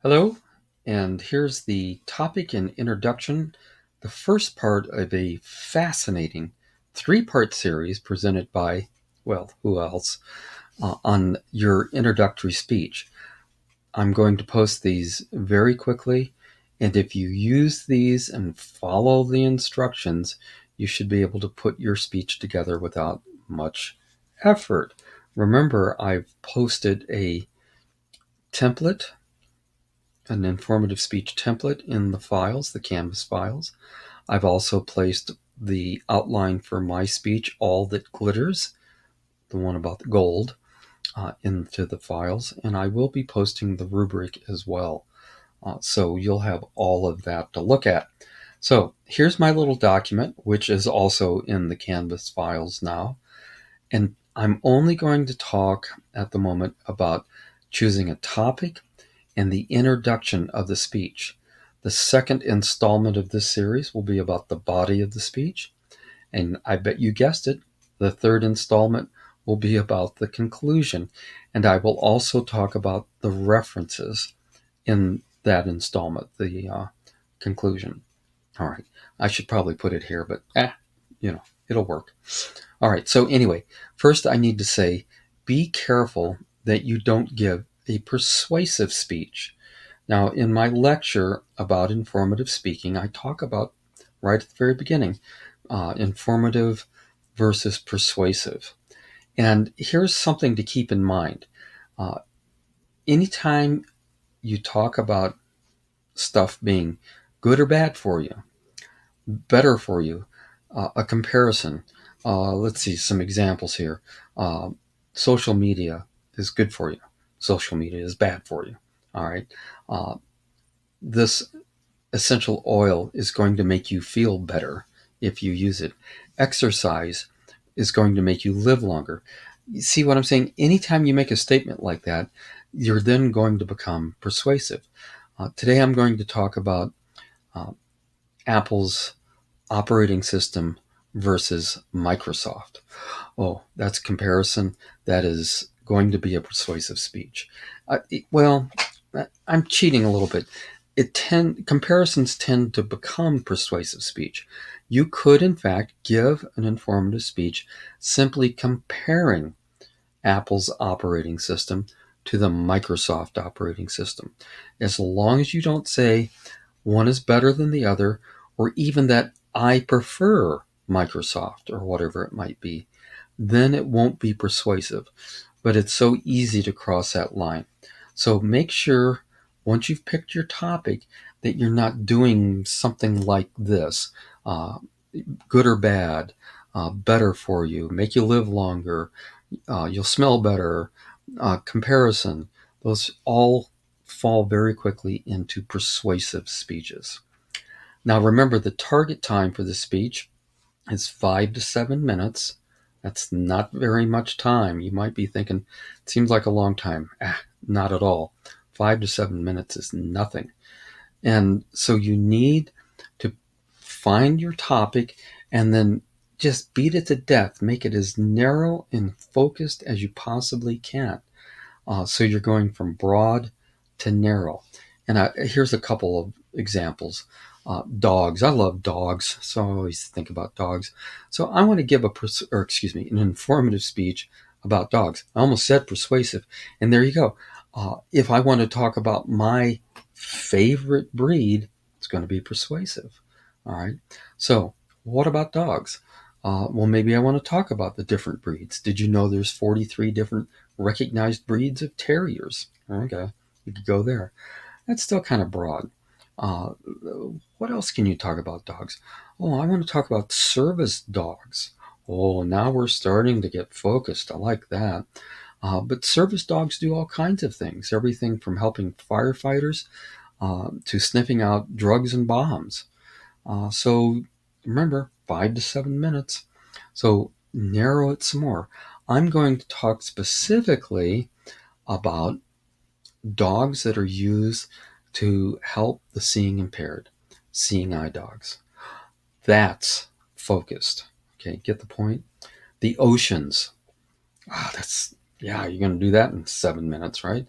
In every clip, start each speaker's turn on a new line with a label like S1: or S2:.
S1: Hello, and here's the topic and introduction, the first part of a fascinating three-part series presented by, well, who else, on your introductory speech. I'm going to post these very quickly, and if you use these and follow the instructions, you should be able to put your speech together without much effort. Remember, I've posted a template, an informative speech template in the files, the Canvas files. I've also placed the outline for my speech, All That Glitters, the one about the gold, into the files, and I will be posting the rubric as well. So you'll have all of that to look at. So here's my little document, which is also in the Canvas files now. And I'm only going to talk at the moment about choosing a topic and the introduction of the speech. The second installment of this series will be about the body of the speech. And I bet you guessed it, the third installment will be about the conclusion. And I will also talk about the references in that installment, the conclusion. All right. I should probably put it here, but it'll work. All right. So, anyway, first I need to say be careful that you don't give a persuasive speech. Now, in my lecture about informative speaking, I talk about, right at the very beginning, informative versus persuasive. And here's something to keep in mind. Uh, Anytime you talk about stuff being good or bad for you, better for you, a comparison. Let's see some examples here. Uh, Social media is good for you. Social media is bad for you. All right. Uh, this essential oil is going to make you feel better if you use it. Exercise is going to make you live longer. You see what I'm saying? Anytime you make a statement like that, you're then going to become persuasive. Today I'm going to talk about uh, Apple's operating system versus Microsoft. Oh, that's comparison. That is going to be a persuasive speech. Well, I'm cheating a little bit. Comparisons tend to become persuasive speech. You could, in fact, give an informative speech simply comparing Apple's operating system to the Microsoft operating system. As long as you don't say one is better than the other, or even that I prefer Microsoft or whatever it might be, then it won't be persuasive. But it's so easy to cross that line. So make sure once you've picked your topic that you're not doing something like this, uh, good or bad, better for you, make you live longer, you'll smell better, comparison. Those all fall very quickly into persuasive speeches. Now remember, the target time for the speech is 5 to 7 minutes. That's not very much time. You might be thinking, it seems like a long time. Not at all. 5 to 7 minutes is nothing. And so you need to find your topic and then just beat it to death. Make it as narrow and focused as you possibly can. So you're going from broad to narrow. And here's a couple of examples. Dogs. I love dogs, so I always think about dogs. So I want to give an informative speech about dogs. I almost said persuasive, and there you go. If I want to talk about my favorite breed, it's going to be persuasive. All right. So what about dogs? Well, maybe I want to talk about the different breeds. Did you know there's 43 different recognized breeds of terriers? Okay, you could go there. That's still kind of broad. Uh, what else can you talk about dogs? Oh, I want to talk about service dogs. Oh, now we're starting to get focused. I like that. But service dogs do all kinds of things, everything from helping firefighters to sniffing out drugs and bombs. So remember, 5 to 7 minutes. So narrow it some more. I'm going to talk specifically about dogs that are used to help the seeing impaired, seeing eye dogs. That's focused. Okay, get the point? The oceans. That's, yeah, you're going to do that in 7 minutes, right?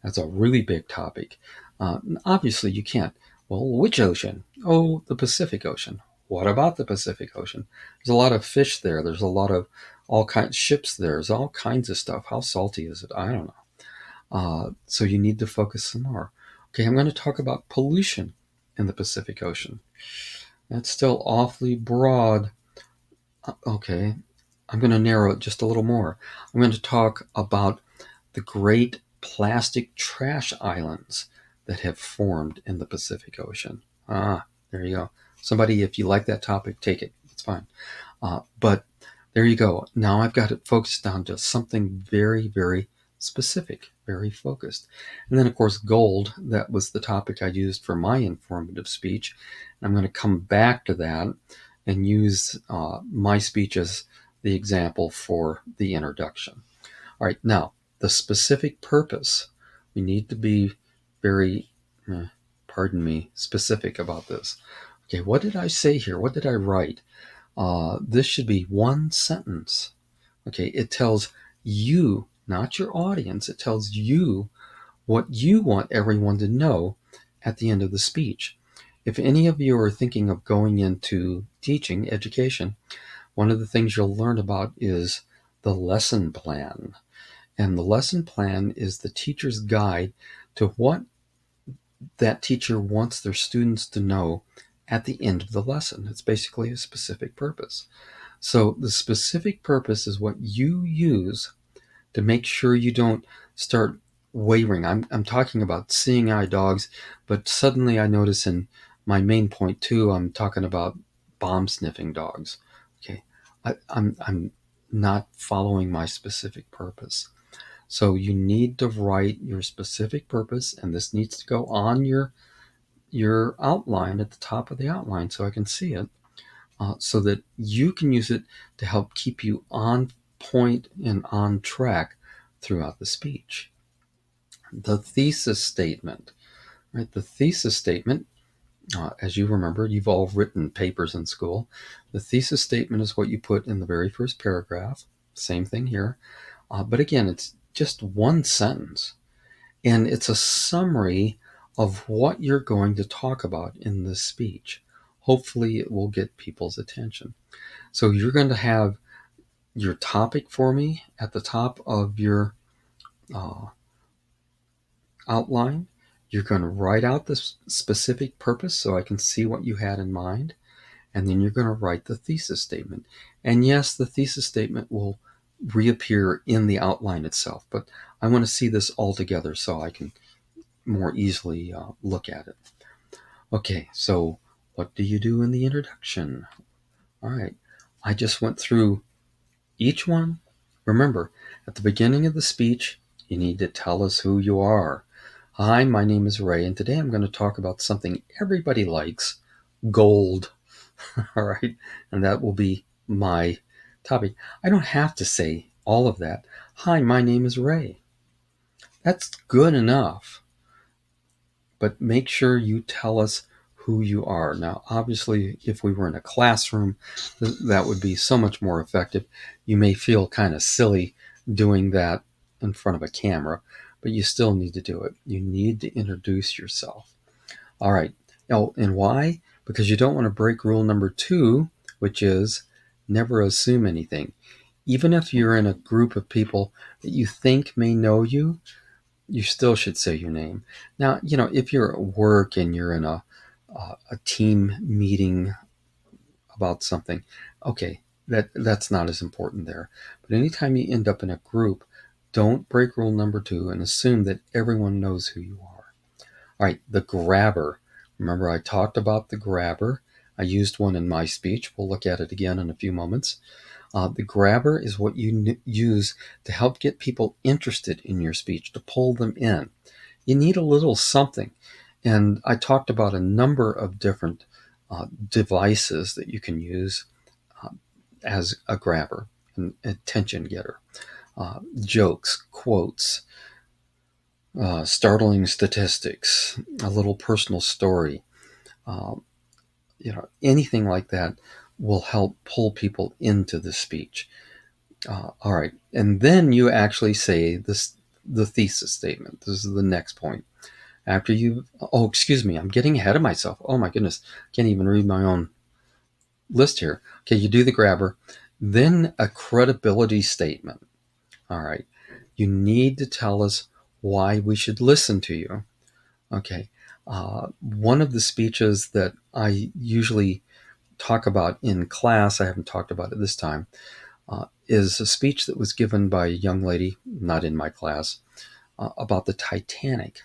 S1: That's a really big topic. Obviously, you can't. Well, which ocean? Oh, the Pacific Ocean. What about the Pacific Ocean? There's a lot of fish there. There's a lot of all kinds of ships there. There's all kinds of stuff. How salty is it? I don't know. So you need to focus some more. Okay, I'm going to talk about pollution in the Pacific Ocean. That's still awfully broad. Okay, I'm going to narrow it just a little more. I'm going to talk about the great plastic trash islands that have formed in the Pacific Ocean. There you go. Somebody, if you like that topic, take it. It's fine. But there you go. Now I've got it focused down to something very, very specific, very focused. And then, of course, gold, that was the topic I used for my informative speech. And I'm going to come back to that and use my speech as the example for the introduction. All right, now, the specific purpose. We need to be very, specific about this. Okay, what did I say here? What did I write? This should be one sentence. Okay, it tells you, not your audience, it tells you what you want everyone to know at the end of the speech. If any of you are thinking of going into teaching, education, one of the things you'll learn about is the lesson plan. And the lesson plan is the teacher's guide to what that teacher wants their students to know at the end of the lesson. It's basically a specific purpose. So the specific purpose is what you use to make sure you don't start wavering. I'm talking about seeing eye dogs, but suddenly I notice in my main point too, I'm talking about bomb sniffing dogs. Okay, I'm not following my specific purpose. So you need to write your specific purpose, and this needs to go on your outline at the top of the outline so I can see it, so that you can use it to help keep you on point and on track throughout the speech. The thesis statement, right? The thesis statement, as you remember, you've all written papers in school. The thesis statement is what you put in the very first paragraph. Same thing here. But again, it's just one sentence. And it's a summary of what you're going to talk about in this speech. Hopefully, it will get people's attention. So you're going to have your topic for me at the top of your uh, outline. You're going to write out the specific purpose so I can see what you had in mind. And then you're going to write the thesis statement. And yes, the thesis statement will reappear in the outline itself, but I want to see this all together so I can more easily look at it. Okay, so what do you do in the introduction? All right, I just went through each one. Remember, at the beginning of the speech, you need to tell us who you are. Hi, my name is Ray, and today I'm going to talk about something everybody likes, gold. All right, and that will be my topic. I don't have to say all of that. Hi, my name is Ray. That's good enough. But make sure you tell us who you are. Now, obviously, if we were in a classroom, that would be so much more effective. You may feel kind of silly doing that in front of a camera, but you still need to do it. You need to introduce yourself. All right. Oh, and why? Because you don't want to break rule number 2, which is never assume anything. Even if you're in a group of people that you think may know you, you still should say your name. Now, if you're at work and you're in a team meeting about something, okay, that's not as important there. But anytime you end up in a group, don't break rule number 2 and assume that everyone knows who you are. All right, the grabber. Remember, I talked about the grabber. I used one in my speech. We'll look at it again in a few moments. The grabber is what you use to help get people interested in your speech, to pull them in. You need a little something. And I talked about a number of different devices that you can use as a grabber, an attention getter. Jokes, quotes, startling statistics, a little personal story, anything like that will help pull people into the speech. All right, and then you actually say the thesis statement. This is the next point. After you, oh, excuse me, I'm getting ahead of myself. Oh my goodness, can't even read my own list here. Okay, you do the grabber, then a credibility statement. All right, you need to tell us why we should listen to you. Okay, one of the speeches that I usually talk about in class, I haven't talked about it this time, is a speech that was given by a young lady, not in my class, about the Titanic.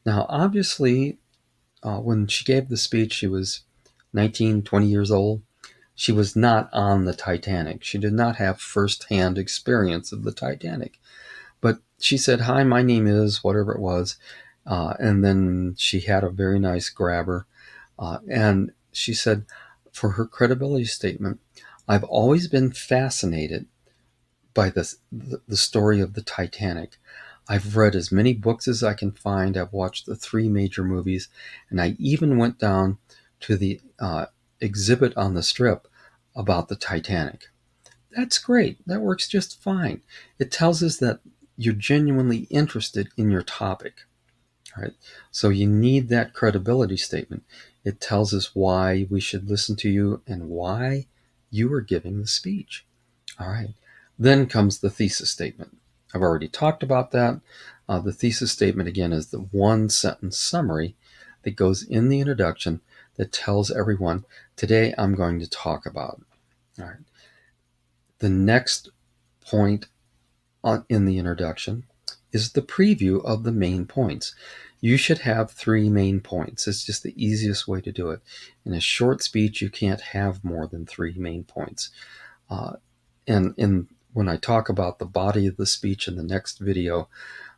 S1: Now, obviously, when she gave the speech, she was 19, 20 years old. She was not on the Titanic. She did not have firsthand experience of the Titanic. But she said, "Hi, my name is," whatever it was. And then she had a very nice grabber. And she said, for her credibility statement, "I've always been fascinated by the story of the Titanic. I've read as many books as I can find. I've watched the 3 major movies, and I even went down to the exhibit on the Strip about the Titanic." That's great. That works just fine. It tells us that you're genuinely interested in your topic. All right. So you need that credibility statement. It tells us why we should listen to you and why you are giving the speech. All right. Then comes the thesis statement. I've already talked about that. The thesis statement, again, is the one sentence summary that goes in the introduction that tells everyone, today I'm going to talk about. All right. The next point in the introduction is the preview of the main points. You should have 3 main points. It's just the easiest way to do it. In a short speech, you can't have more than 3 main points. And when I talk about the body of the speech in the next video,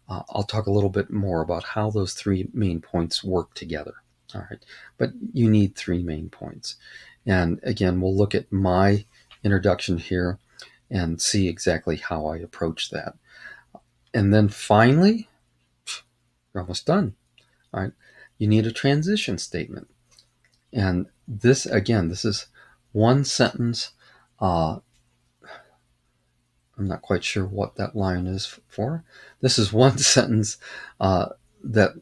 S1: I'll talk a little bit more about how those 3 main points work together. All right, but you need 3 main points. And again, we'll look at my introduction here and see exactly how I approach that. And then finally, you're almost done. All right, you need a transition statement. And this, again, this is one sentence. I'm not quite sure what that line is for. This is one sentence that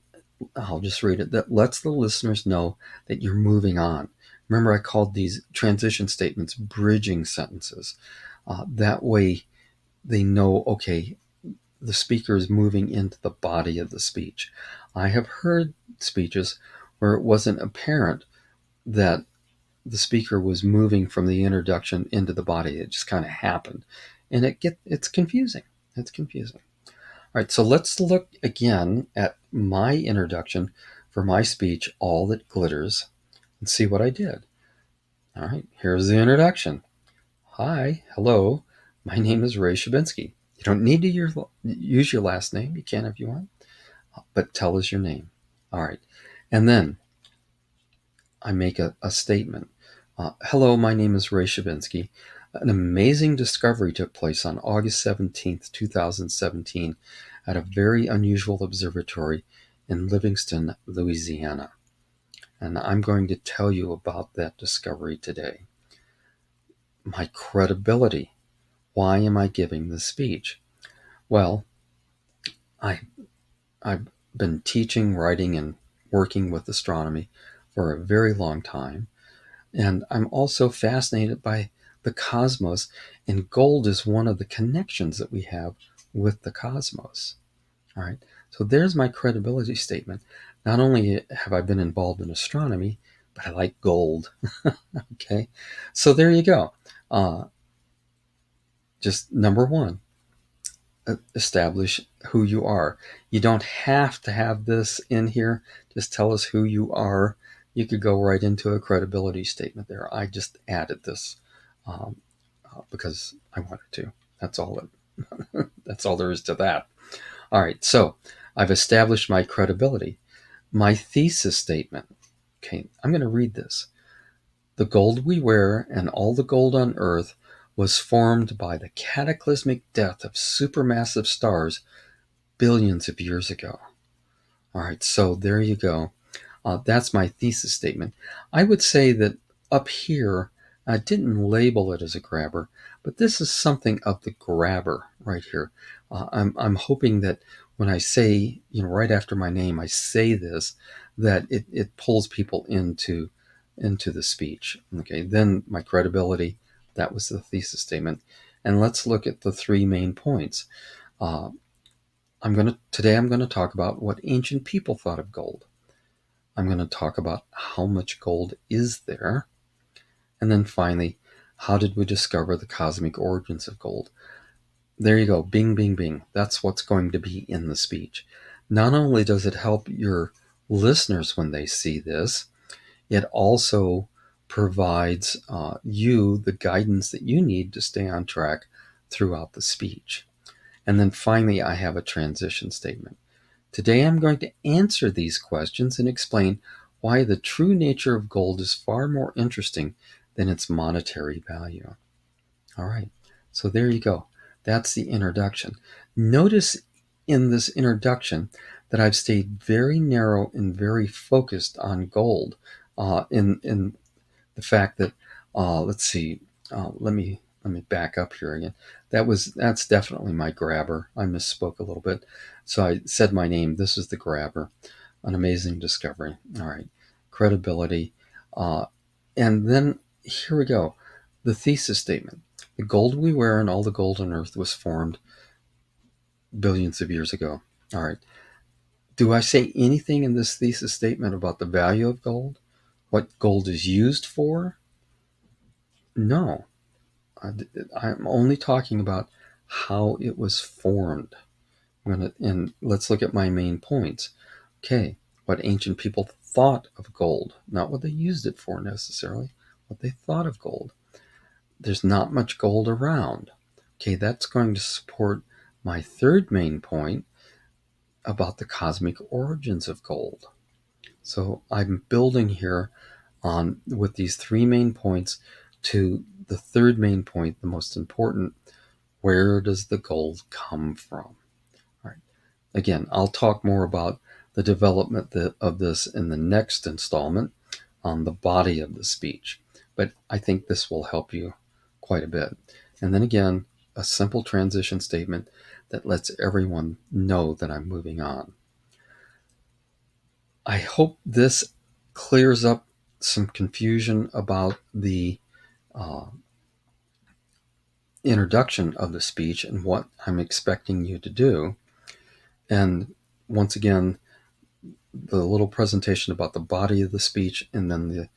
S1: I'll just read it, that lets the listeners know that you're moving on. Remember, I called these transition statements bridging sentences. That way they know, okay, the speaker is moving into the body of the speech. I have heard speeches where it wasn't apparent that the speaker was moving from the introduction into the body. It just kind of happened. And it's confusing. It's confusing. All right, so let's look again at my introduction for my speech, All That Glitters, and see what I did. All right, here's the introduction. Hi, hello, my name is Ray Shabinsky. You don't need to use your last name. You can if you want, but tell us your name. All right, and then I make a statement. Hello, my name is Ray Shabinsky. An amazing discovery took place on August 17th, 2017, at a very unusual observatory in Livingston, Louisiana. And I'm going to tell you about that discovery today. My credibility. Why am I giving this speech? Well, I've been teaching, writing, and working with astronomy for a very long time. And I'm also fascinated by the cosmos, and gold is one of the connections that we have with the cosmos. All right, so there's my credibility statement. Not only have I been involved in astronomy, but I like gold. Okay, so there you go. Just number one, establish who you are. You don't have to have this in here. Just tell us who you are. You could go right into a credibility statement there. I just added this because I wanted to. That's all. That's all there is to that. All right. So I've established my credibility. My thesis statement. Okay, I'm going to read this. The gold we wear and all the gold on Earth was formed by the cataclysmic death of supermassive stars billions of years ago. All right, so there you go. That's my thesis statement. I would say that up here, I didn't label it as a grabber, but this is something of the grabber right here. I'm hoping that when I say, right after my name, I say this, that it pulls people into the speech. Okay, then my credibility, that was the thesis statement. And let's look at the three main points. Uh, today I'm going to talk about what ancient people thought of gold. I'm going to talk about how much gold is there. And then finally, how did we discover the cosmic origins of gold? There you go. Bing, bing, bing. That's what's going to be in the speech. Not only does it help your listeners when they see this, it also provides you the guidance that you need to stay on track throughout the speech. And then finally, I have a transition statement. Today, I'm going to answer these questions and explain why the true nature of gold is far more interesting than its monetary value. All right, so there you go. That's the introduction. Notice in this introduction that I've stayed very narrow and very focused on gold. In the fact that, let's see, let me back up here again. That's definitely my grabber. I misspoke a little bit, so I said my name. This is the grabber. An amazing discovery. All right, credibility, and then here we go. The thesis statement. The gold we wear and all the gold on earth was formed billions of years ago. All right. Do I say anything in this thesis statement about the value of gold? What gold is used for? No. I'm only talking about how it was formed. And let's look at my main points. Okay. What ancient people thought of gold, not what they used it for necessarily, what they thought of gold. There's not much gold around. Okay, that's going to support my third main point about the cosmic origins of gold. So I'm building here on with these three main points to the third main point, the most important. Where does the gold come from? All right. Again, I'll talk more about the development of this in the next installment on the body of the speech, but I think this will help you quite a bit. And then again, a simple transition statement that lets everyone know that I'm moving on. I hope this clears up some confusion about the uh, introduction of the speech and what I'm expecting you to do. And once again, the little presentation about the body of the speech, and then the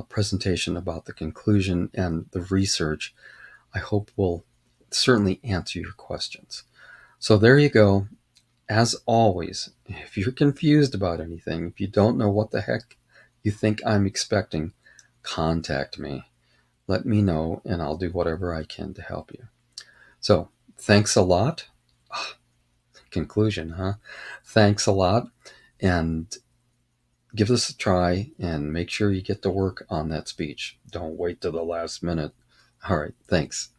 S1: presentation about the conclusion and the research, I hope will certainly answer your questions. So there you go. As always, if you're confused about anything, if you don't know what the heck you think I'm expecting, contact me. Let me know, and I'll do whatever I can to help you. So, thanks a lot. Conclusion, huh? Thanks a lot, and give this a try, and make sure you get to work on that speech. Don't wait till the last minute. All right, thanks.